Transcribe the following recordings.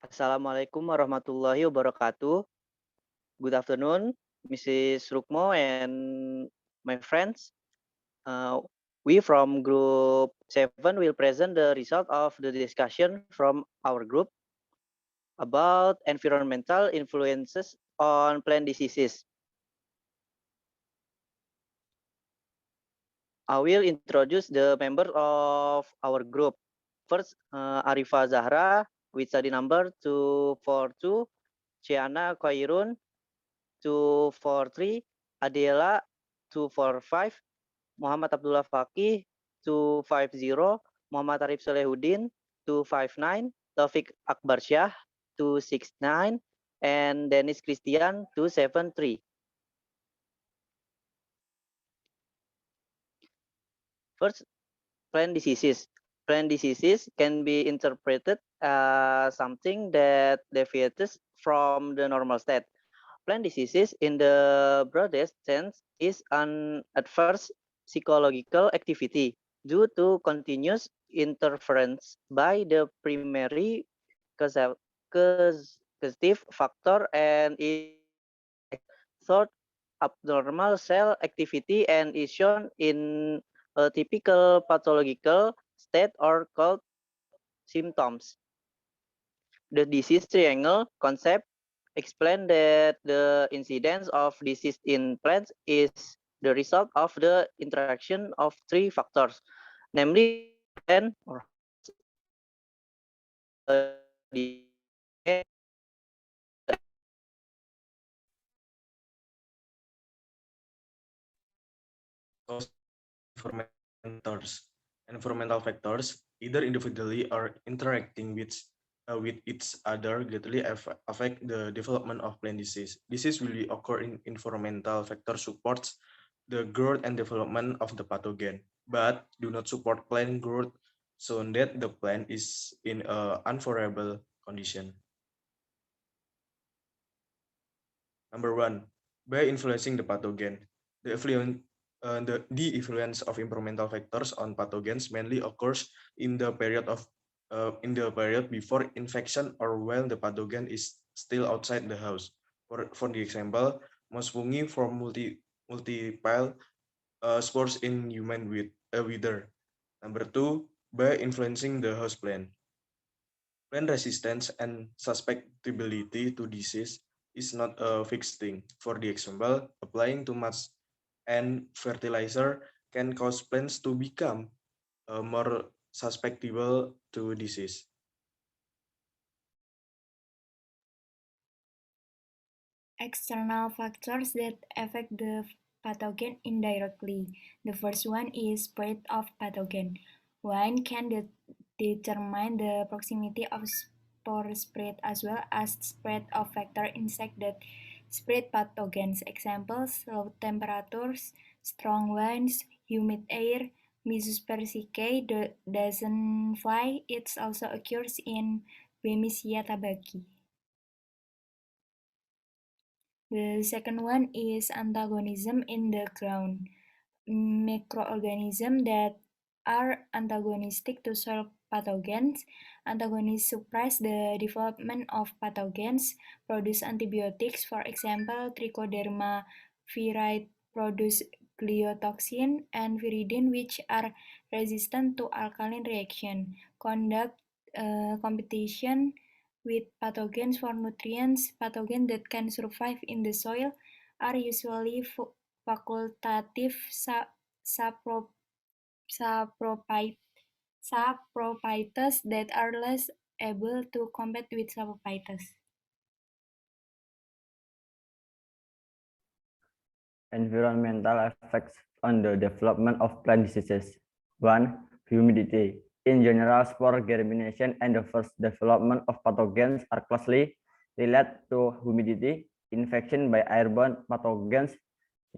Assalamualaikum warahmatullahi wabarakatuh. Good afternoon, Mrs. Rukmo and my friends. Uh, we from Group 7 will present the result of the discussion from our group about environmental influences on plant diseases. I will introduce the members of our group. First, Arifa Zahra with study number 242, Chiana Koirun 243, Adela 245, Muhammad Abdullah Fakih 250, Muhammad Arif Solehudin 259, Taufik Akbar Syah 269, and Dennis Christian 273. First, plant diseases. Plant diseases can be interpreted as something that deviates from the normal state. Plant diseases in the broadest sense is an adverse psychological activity due to continuous interference by the primary causative factor and is thought abnormal cell activity and is shown in a typical pathological state or called symptoms. The disease triangle concept explain that the incidence of disease in plants is the result of the interaction of three factors, namely plant or Environmental factors, either individually or interacting with each other, greatly affect the development of plant disease. Disease will occur in environmental factor supports the growth and development of the pathogen, but do not support plant growth, so that the plant is in an unfavorable condition. Number one, by influencing the pathogen. The influence of environmental factors on pathogens mainly occurs in the period before infection or while the pathogen is still outside the house. For the example, most fungi form multiple spores in human wither. Number two, by influencing the host plant. Plant resistance and susceptibility to disease is not a fixed thing. For the example, applying too much and fertilizer can cause plants to become more susceptible to disease. External factors that affect the pathogen indirectly. The first one is spread of pathogen. One can determine the proximity of spore spread as well as spread of vector insect that spread pathogens. Examples: low temperatures, strong winds, humid air. Myzus persicale doesn't fly. It also occurs in Bemisia tabaci. The second one is antagonism in the ground. Microorganisms that are antagonistic to soil pathogens. Antagonists suppress the development of pathogens, produce antibiotics. For example, Trichoderma viride produce gliotoxin and viridin, which are resistant to alkaline reaction. Conduct competition with pathogens for nutrients. Pathogens that can survive in the soil are usually facultative saprophytes that are less able to compete with saprophytes. Environmental effects on the development of plant diseases. 1. Humidity. In general, spore germination and the first development of pathogens are closely related to humidity. Infection by airborne pathogens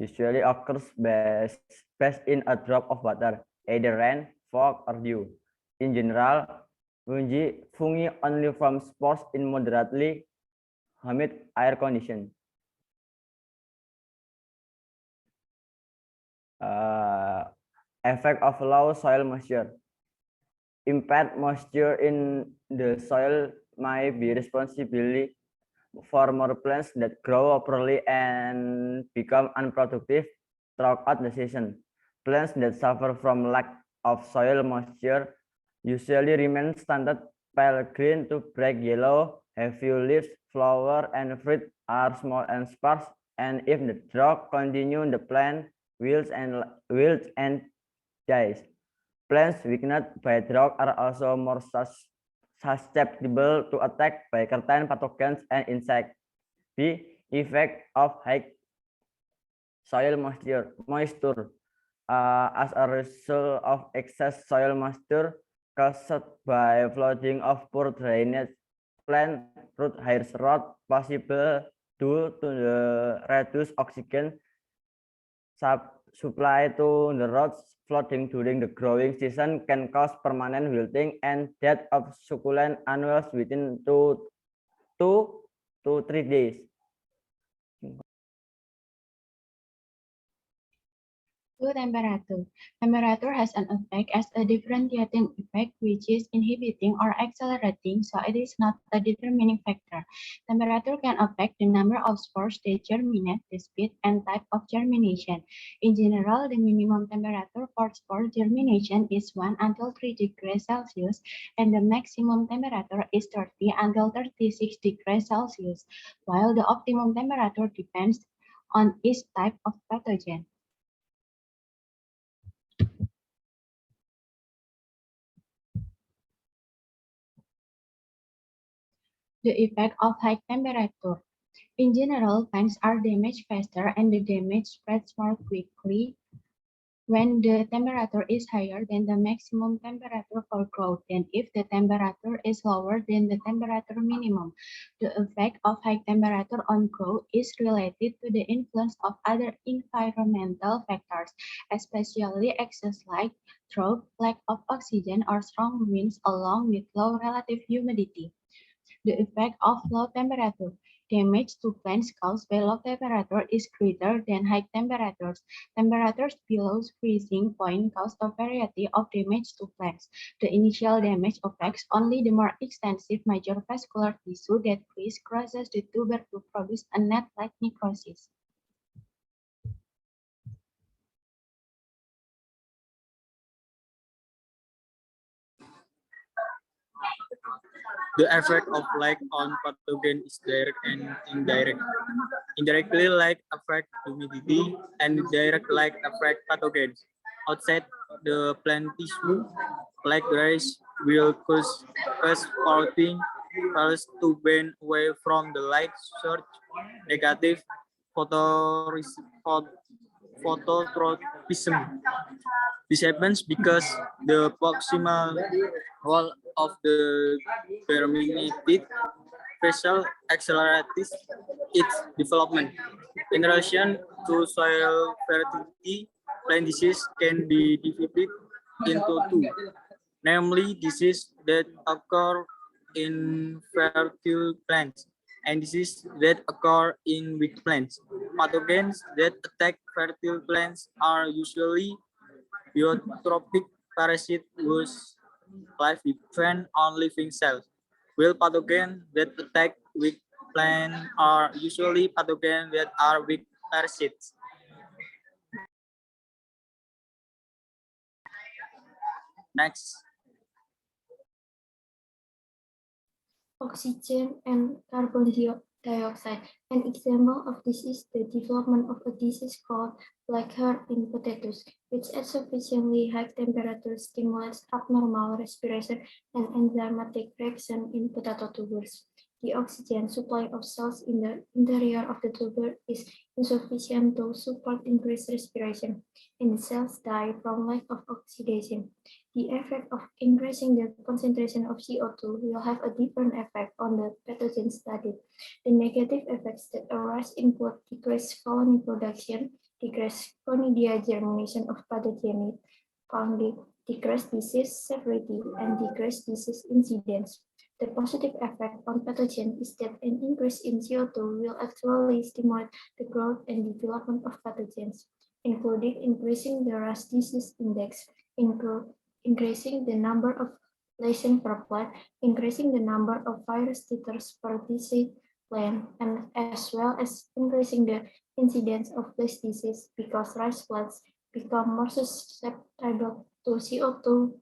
usually occurs based in a drop of water, either rain, fog, or dew. In general, fungi only form spores in moderately humid air conditions. Effect of low soil moisture. Impaired moisture in the soil might be responsible for more plants that grow poorly and become unproductive throughout the season. Plants that suffer from lack of soil moisture usually remain standard pale green to bright yellow, have few leaves, flower, and fruit are small and sparse, and if the drought continues, the plant wilts and dies. Plants weakened by drought are also more susceptible to attack by certain pathogens and insects. B. Effect of high soil moisture. As a result of excess soil moisture caused by flooding of poor drainage, plant root hairs rot possible due to the reduced oxygen supply to the roots. Flooding during the growing season can cause permanent wilting and death of succulent annuals within 2 to 3 days. Temperature. Temperature has an effect as a differentiating effect which is inhibiting or accelerating, so it is not a determining factor. Temperature can affect the number of spores that germinate, the speed and type of germination. In general, the minimum temperature for spore germination is 1 until 3 degrees Celsius, and the maximum temperature is 30 until 36 degrees Celsius, while the optimum temperature depends on each type of pathogen. The effect of high temperature. In general, plants are damaged faster and the damage spreads more quickly when the temperature is higher than the maximum temperature for growth than if the temperature is lower than the temperature minimum. The effect of high temperature on growth is related to the influence of other environmental factors, especially excess light, drought, lack of oxygen, or strong winds along with low relative humidity. The effect of low temperature. Damage to plants caused by low temperature is greater than high temperatures. Temperatures below freezing point cause a variety of damage to plants. The initial damage affects only the more extensive major vascular tissue that freeze crosses the tuber to produce a net-like necrosis. The effect of light on pathogen is direct and indirect. Indirectly, light affect humidity, and direct light affect pathogens. Outside the plant tissue, light rays will cause sprouting cells to bend away from the light source. Negative phototropism. This happens because the proximal wall of the germinated vessel accelerates its development. In relation to soil fertility, plant disease can be divided into two, namely diseases that occur in fertile plants and diseases that occur in weak plants. Pathogens that attack fertile plants are usually eutrophic parasites whose life depends on living cells, while pathogens that attack weak plants are usually pathogens that are weak parasites. Next. Oxygen and carbon dioxide. An example of this is the development of a disease called black heart in potatoes, which at sufficiently high temperature stimulates abnormal respiration and enzymatic reaction in potato tubers. The oxygen supply of cells in the interior of the tuber is insufficient to support increased respiration, and the cells die from lack of oxidation. The effect of increasing the concentration of CO2 will have a different effect on the pathogen studied. The negative effects that arise include decreased colony production, decreased conidia germination of pathogenic fungi, decreased disease severity, and decreased disease incidence. The positive effect on pathogen is that an increase in CO2 will actually stimulate the growth and development of pathogens, including increasing the RAS disease index, increasing the number of lesions per plant, increasing the number of virus titers per disease plant, and as well as increasing the incidence of this disease because rice plants become more susceptible to CO2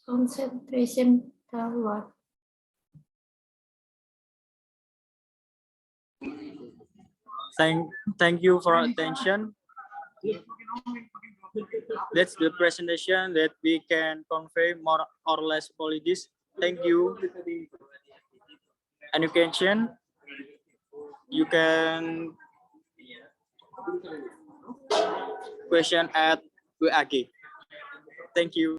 concentration load. Thank you for attention. That's the presentation that we can convey more or less policies. Thank you. Any question? You can question at WAG. Thank you.